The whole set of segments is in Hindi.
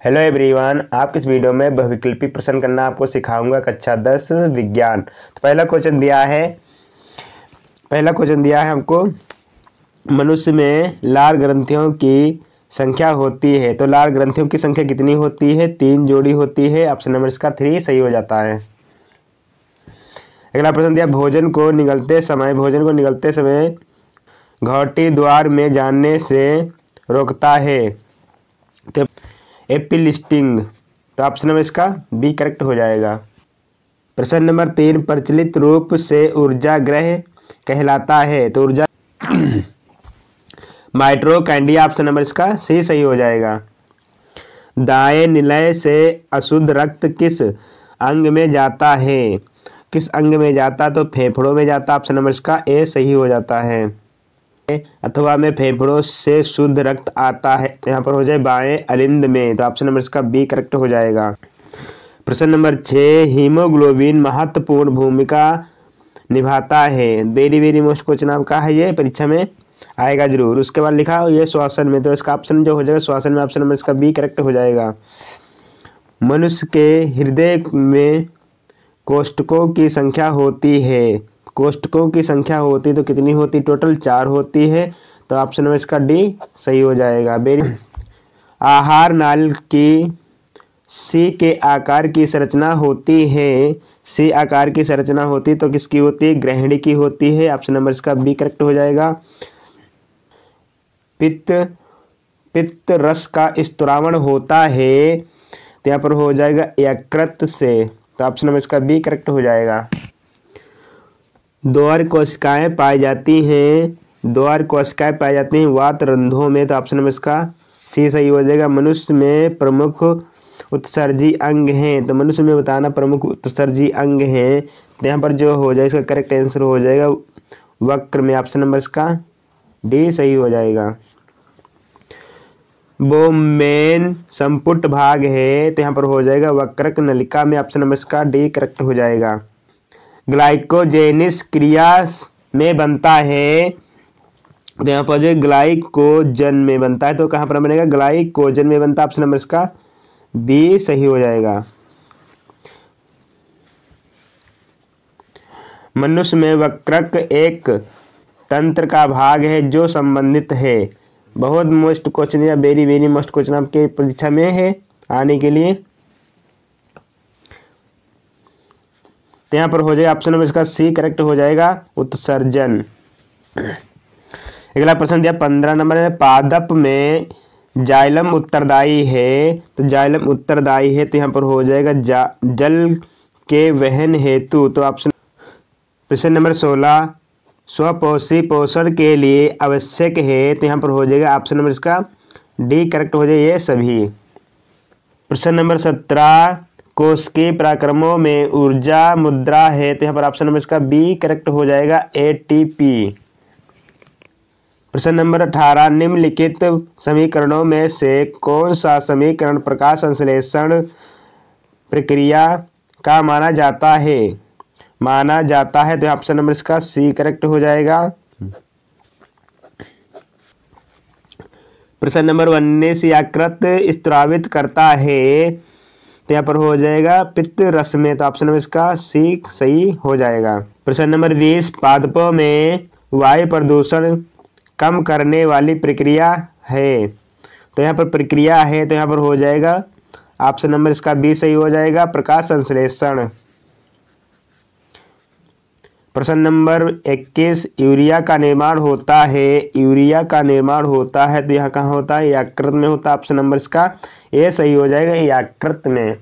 हेलो एवरीवन, आपके इस वीडियो में बहुविकल्पी प्रश्न करना आपको सिखाऊंगा कक्षा 10 विज्ञान। तो पहला क्वेश्चन दिया है हमको, मनुष्य में लार ग्रंथियों की संख्या होती है। तो लार ग्रंथियों की संख्या कितनी होती है? 3 जोड़ी होती है। ऑप्शन नंबर इसका 3 सही हो जाता है। अगला प्रश्न दिया, भोजन को निगलते समय घोटी द्वार में जाने से रोकता है। तो एपिलिस्टिंग। तो ऑप्शन नंबर इसका बी करेक्ट हो जाएगा। प्रश्न नंबर 3, प्रचलित रूप से ऊर्जा ग्रह कहलाता है। तो ऊर्जा माइटोकॉन्ड्रिया। ऑप्शन नंबर इसका सी सही हो जाएगा। दाएं निलय से अशुद्ध रक्त किस अंग में जाता है? किस अंग में जाता? तो फेफड़ों में जाता। ऑप्शन नंबर इसका ए सही हो जाता है। अथवा में फेफड़ों से शुद्ध रक्त आता है। यहाँ पर हो जाए बाएं अलिंद में। तो ऑप्शन नंबर इसका बी करेक्ट हो जाएगा। प्रश्न नंबर 6, हीमोग्लोबिन महत्वपूर्ण भूमिका निभाता है। वेरी मोस्ट क्वेश्चन आपका है, ये परीक्षा में आएगा जरूर। उसके बाद लिखा ये श्वसन में। तो इसका ऑप्शन जो हो जाएगा श्वसन में, ऑप्शन नंबर इसका बी करेक्ट हो जाएगा। मनुष्य के हृदय में कोष्ठकों की संख्या होती है। कोष्ठकों की संख्या होती तो कितनी होती? टोटल 4 होती है। तो ऑप्शन नंबर इसका डी सही हो जाएगा। आहार नाल की सी के आकार की संरचना होती है। सी आकार की संरचना होती तो किसकी होती है? ग्रहणी की होती है। ऑप्शन नंबर इसका बी करेक्ट हो जाएगा। पित्त रस का स्तरावण होता है। तो यहाँ पर हो जाएगा यकृत से। तो ऑप्शन नंबर इसका बी करेक्ट हो जाएगा। द्वार कोशिकाएं पाई जाती हैं वात रंध्रों में। तो ऑप्शन नंबर इसका सी सही हो जाएगा। मनुष्य में प्रमुख उत्सर्जी अंग हैं। तो मनुष्य में बताना प्रमुख उत्सर्जी अंग हैं। तो यहाँ पर जो हो जाए इसका करेक्ट आंसर हो जाएगा वक्र में। ऑप्शन नंबर इसका डी सही हो जाएगा। वो मेन संपुट भाग है। तो यहाँ पर हो जाएगा वक्रक नलिका में। ऑप्शन नंबर इसका डी करेक्ट हो जाएगा। ग्लाइकोजेनिस क्रिया में बनता है। तो यहाँ पर जो ग्लाइकोजन में बनता है। तो कहाँ पर बनेगा? ग्लाइकोजन में बनता है। ऑप्शन नंबर इसका बी सही हो जाएगा। मनुष्य में वक्रक एक तंत्र का भाग है जो संबंधित है। बहुत मोस्ट क्वेश्चन या वेरी मोस्ट क्वेश्चन आपके परीक्षा में है आने के लिए। तो यहाँ पर हो जाएगा ऑप्शन नंबर इसका सी करेक्ट हो जाएगा, उत्सर्जन। अगला प्रश्न दिया 15 नंबर में, पादप में जाइलम उत्तरदायी है। तो जाइलम उत्तरदायी है। तो यहाँ पर हो जाएगा जल के वहन हेतु। तो ऑप्शन प्रश्न नंबर 16, स्वपोषी पोषण के लिए आवश्यक है। तो यहाँ पर हो जाएगा ऑप्शन नंबर इसका डी करेक्ट हो जाएगा, ये सभी। प्रश्न नंबर 17, कोशिकीय पराक्रमों में ऊर्जा मुद्रा है। तो यहाँ पर ऑप्शन नंबर इसका बी करेक्ट हो जाएगा, एटीपी। प्रश्न नंबर 18, निम्नलिखित समीकरणों में से कौन सा समीकरण प्रकाश संश्लेषण प्रक्रिया का माना जाता है? तो ऑप्शन नंबर इसका सी करेक्ट हो जाएगा। प्रश्न नंबर 19, यकृत स्रावित करता है। तो यहाँ पर हो जाएगा पित्त रस में। तो ऑप्शन नंबर इसका सी सही हो जाएगा। प्रश्न नंबर 20, पादपों में वायु प्रदूषण कम करने वाली प्रक्रिया है। तो यहाँ पर प्रक्रिया है। तो यहाँ पर हो जाएगा ऑप्शन नंबर इसका बी सही हो जाएगा, प्रकाश संश्लेषण। प्रश्न नंबर 21, यूरिया का निर्माण होता है। तो यहाँ कहाँ होता है? यकृत में होता है। ऑप्शन नंबर इसका ए सही हो जाएगा, यकृत में।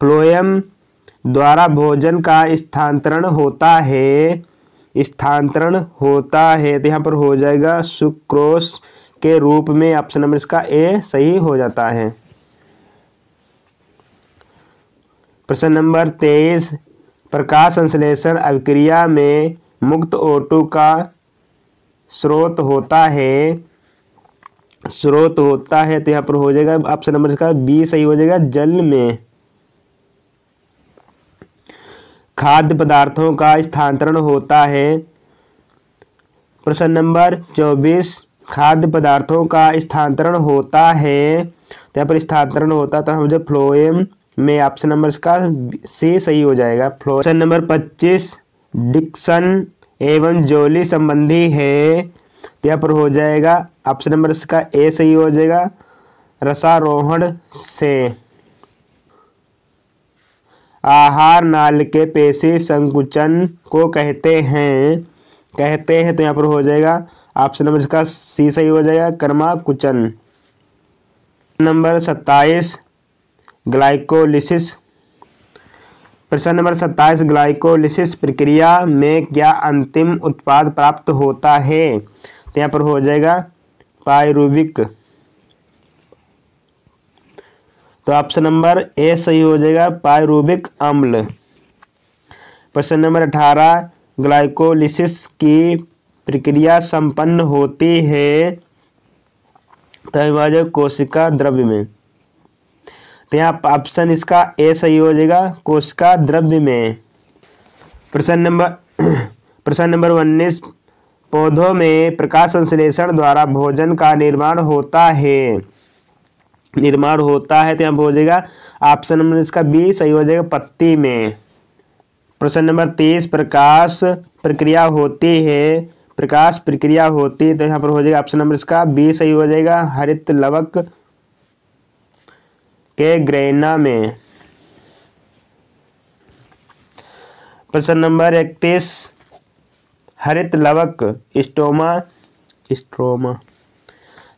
फ्लोएम द्वारा भोजन का स्थानांतरण होता है। तो यहाँ पर हो जाएगा सुक्रोज के रूप में। ऑप्शन नंबर इसका ए सही हो जाता है। प्रश्न नंबर 23, प्रकाश संश्लेषण अभिक्रिया में मुक्त O2 का स्रोत होता है। तो यहाँ पर हो जाएगा ऑप्शन नंबर इसका बी सही हो जाएगा, जल में। खाद्य पदार्थों का स्थानांतरण होता है। प्रश्न नंबर 24, खाद्य पदार्थों का स्थानांतरण होता है। तो यहाँ पर स्थानांतरण होता था हम जो फ्लोएम में। ऑप्शन नंबर इसका सी सही हो जाएगा। क्वेश्चन नंबर 25 डिक्सन एवं जोली संबंधी है, तो यहाँ पर हो जाएगा ऑप्शन नंबर इसका ए सही हो जाएगा, रसारोहण से। आहार नाल के पेशी संकुचन को कहते हैं तो यहाँ पर हो जाएगा ऑप्शन नंबर इसका सी सही हो जाएगा, कर्माकुचन। Number 27 glycolysis. प्रश्न नंबर 27 ग्लाइकोलिसिस प्रक्रिया में क्या अंतिम उत्पाद प्राप्त होता है, तो यहाँ पर हो जाएगा पायरुविक। तो ऑप्शन नंबर ए सही हो जाएगा, पायरुविक अम्ल। प्रश्न नंबर 18 ग्लाइकोलिसिस की प्रक्रिया संपन्न होती है, तो कोशिका द्रव्य में। तो यहाँ ऑप्शन इसका ए सही हो जाएगा, कोशिका द्रव्य में। प्रश्न नंबर 19 पौधों में प्रकाश संश्लेषण द्वारा भोजन का निर्माण होता है, तो यहाँ हो जाएगा ऑप्शन नंबर इसका बी सही हो जाएगा, पत्ती में। प्रश्न नंबर 30 प्रकाश प्रक्रिया होती है, तो यहाँ पर हो जाएगा ऑप्शन नंबर इसका बी सही हो जाएगा, हरित लवक के ग्रेना में। प्रश्न नंबर 31 हरित लवक स्ट्रोमा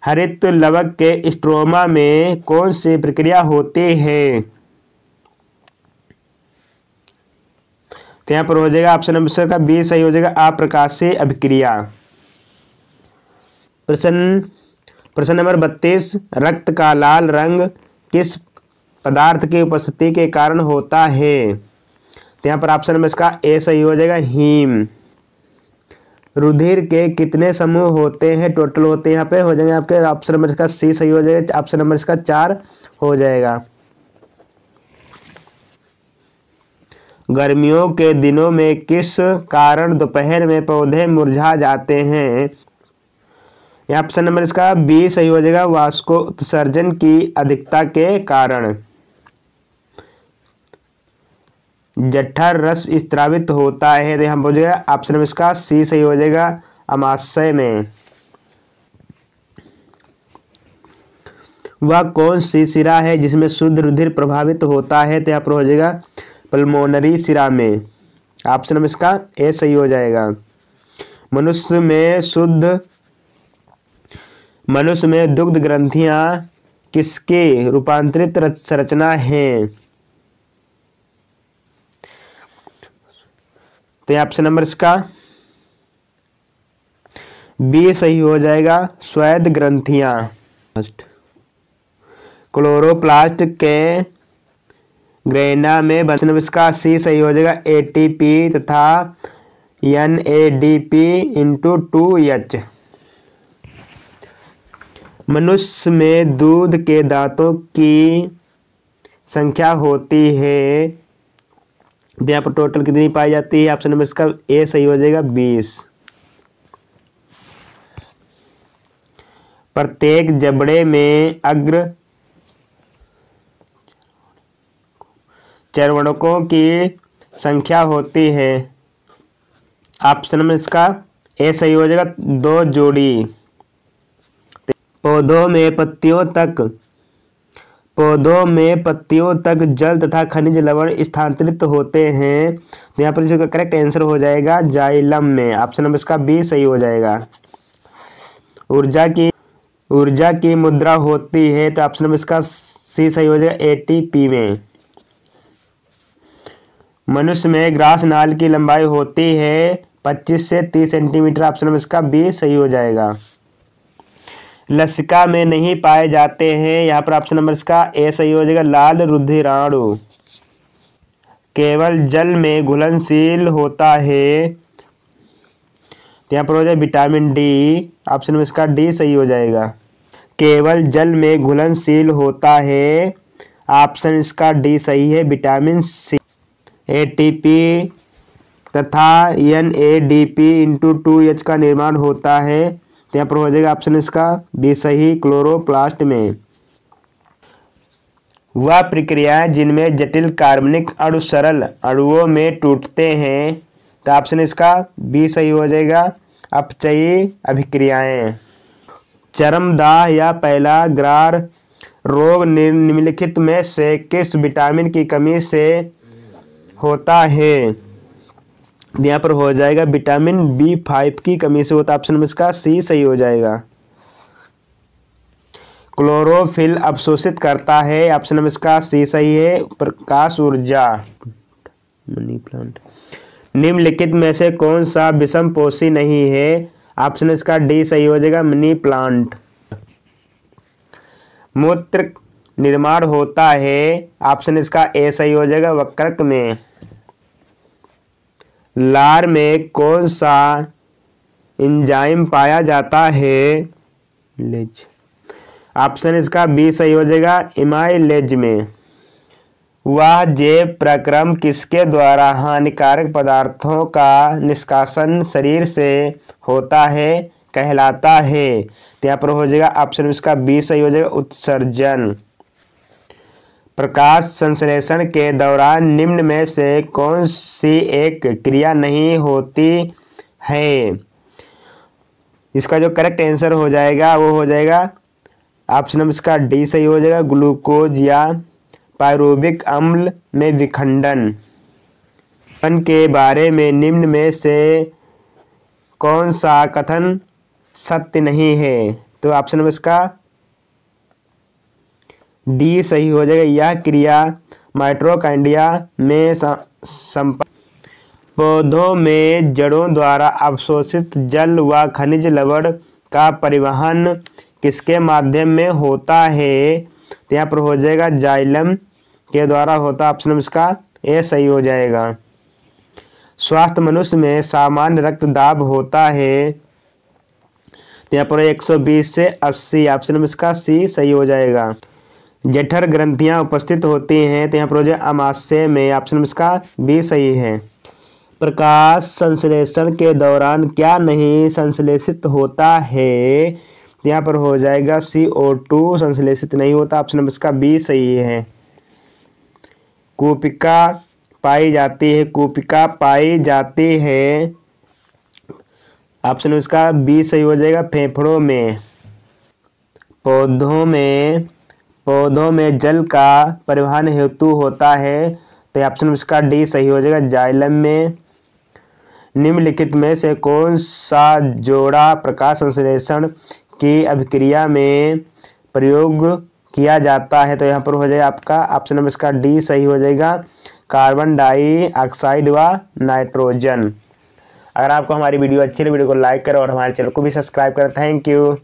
हरित लवक के स्ट्रोमा में कौन सी प्रक्रिया होती है, तो यहाँ पर हो जाएगा ऑप्शन नंबर का बी सही हो जाएगा, अप्रकाशीय अभिक्रिया। प्रश्न नंबर 32 रक्त का लाल रंग किस पदार्थ की उपस्थिति के कारण होता है, तो यहाँ पर ऑप्शन नंबर इसका ए सही हो जाएगा, हीम। रुधिर के कितने समूह होते हैं, टोटल होते हैं यहाँ पे हो जाएंगे आपके, ऑप्शन नंबर इसका सी सही हो जाएगा, ऑप्शन नंबर इसका 4 हो जाएगा। गर्मियों के दिनों में किस कारण दोपहर में पौधे मुरझा जाते हैं, यहाँ ऑप्शन नंबर इसका बी सही हो जाएगा, वाष्पोत्सर्जन उत्सर्जन की अधिकता के कारण। जठर रस स्त्रावित होता है, तो यहाँ हो जाएगा ऑप्शन नंबर इसका सी सही हो जाएगा, अमाशय में। वह कौन सी शिरा है जिसमें शुद्ध रुधिर प्रभावित होता है, तो यहाँ पर हो जाएगा पल्मोनरी शिरा में। ऑप्शन नंबर इसका ए सही हो जाएगा। मनुष्य में दुग्ध ग्रंथियां किसकी रूपांतरित संरचना है, तो ये ऑप्शन नंबर इसका बी सही हो जाएगा, स्वेद ग्रंथियां। क्लोरोप्लास्ट के ग्रेना में ऑप्शन नंबर इसका सी सही हो जाएगा, एटीपी तथा NADP/2H। मनुष्य में दूध के दांतों की संख्या होती है, यहाँ पर टोटल कितनी पाई जाती है, ऑप्शन नंबर इसका ए सही हो जाएगा, 20। प्रत्येक जबड़े में अग्र चर्वणकों की संख्या होती है, ऑप्शन नंबर इसका ए सही हो जाएगा, 2 जोड़ी। पौधों में पत्तियों तक जल तथा खनिज लवण स्थानांतरित होते हैं, तो यहाँ पर इसका करेक्ट आंसर हो जाएगा जाइलम में। ऑप्शन नंबर इसका बी सही हो जाएगा। ऊर्जा की मुद्रा होती है, तो ऑप्शन नंबर इसका सी सही हो जाएगा, ATP में। मनुष्य में ग्रास नाल की लंबाई होती है 25 से 30 सेंटीमीटर, ऑप्शन नंबर इसका बी सही हो जाएगा। लसिका में नहीं पाए जाते हैं, यहाँ पर ऑप्शन नंबर इसका ए सही हो जाएगा, लाल रुधिराणु। केवल जल में घुलनशील होता है, तो यहाँ पर हो जाए विटामिन डी, ऑप्शन नंबर इसका डी सही हो जाएगा। केवल जल में घुलनशील होता है, ऑप्शन इसका डी सही है, विटामिन सी। ATP तथा NADP/2H का निर्माण होता है, तो यहाँ पर हो जाएगा ऑप्शन इसका बी सही, क्लोरोप्लास्ट में। वह प्रक्रियाएं जिनमें जटिल कार्बनिक अणु सरल अणुओं में टूटते हैं। तो ऑप्शन इसका बी सही हो जाएगा, अपचयी अभिक्रियाएं। चरमदाह या पहलाग्रार रोग निम्नलिखित में से किस विटामिन की कमी से होता है। यहाँ पर हो जाएगा विटामिन B5 की कमी से होता है। ऑप्शन में इसका सी सही हो जाएगा। क्लोरोफिल अवशोषित करता है। ऑप्शन में इसका सी सही है, प्रकाश ऊर्जा। Money plant. निम्नलिखित में से कौन सा विषमपोषी नहीं है। ऑप्शन इसका डी सही हो जाएगा, मनी प्लांट। मूत्र निर्माण होता है। ऑप्शन इसका ए सही हो जाएगा, वक्रक में। लार में कौन सा एंजाइम पाया जाता है। लेज। ऑप्शन इसका बी सही हो जाएगा, इमाइलेज में। वह जैव प्रक्रम किसके द्वारा हानिकारक पदार्थों का निष्कासन शरीर से होता है कहलाता है। तो यहाँ पर हो जाएगा ऑप्शन इसका बी सही हो जाएगा, उत्सर्जन। प्रकाश संश्लेषण के दौरान निम्न में से कौन सी एक क्रिया नहीं होती है। इसका जो करेक्ट आंसर हो जाएगा वो हो जाएगा ऑप्शन इसका डी सही हो जाएगा, ग्लूकोज या पायरुविक अम्ल में विखंडन। पन के बारे में निम्न में से कौन सा कथन सत्य नहीं है। तो ऑप्शन में इसका डी सही हो जाएगा, यह क्रिया माइटोकॉन्ड्रिया में पौधों में जड़ों द्वारा अवशोषित जल व खनिज लवण का परिवहन किसके माध्यम में होता है। तो यहाँ पर हो जाएगा जाइलम के द्वारा होता। ऑप्शन इसका ए सही हो जाएगा। स्वास्थ्य मनुष्य में सामान्य रक्तदाब होता है। तो यहाँ पर 120 से 80। ऑप्शन इसका सी सही हो जाएगा। जठर ग्रंथियां उपस्थित होती हैं। तो यहाँ पर हो जाएगा अमाशय में। ऑप्शन इसका बी सही है। प्रकाश संश्लेषण के दौरान क्या नहीं संश्लेषित होता है। यहाँ पर हो जाएगा CO2 संश्लेषित नहीं होता। ऑप्शन इसका बी सही है। कूपिका पाई जाती है। कूपिका पाई जाती है। ऑप्शन इसका बी सही हो जाएगा, फेफड़ों में। पौधों में जल का परिवहन हेतु होता है। तो ऑप्शन इसका डी सही हो जाएगा, जाइलम में। निम्नलिखित में से कौन सा जोड़ा प्रकाश संश्लेषण की अभिक्रिया में प्रयोग किया जाता है। तो यहाँ पर हो जाएगा आपका ऑप्शन में इसका डी सही हो जाएगा, कार्बन डाइऑक्साइड व नाइट्रोजन। अगर आपको हमारी वीडियो अच्छी लगी वीडियो को लाइक करें और हमारे चैनल को भी सब्सक्राइब करें। Thank you.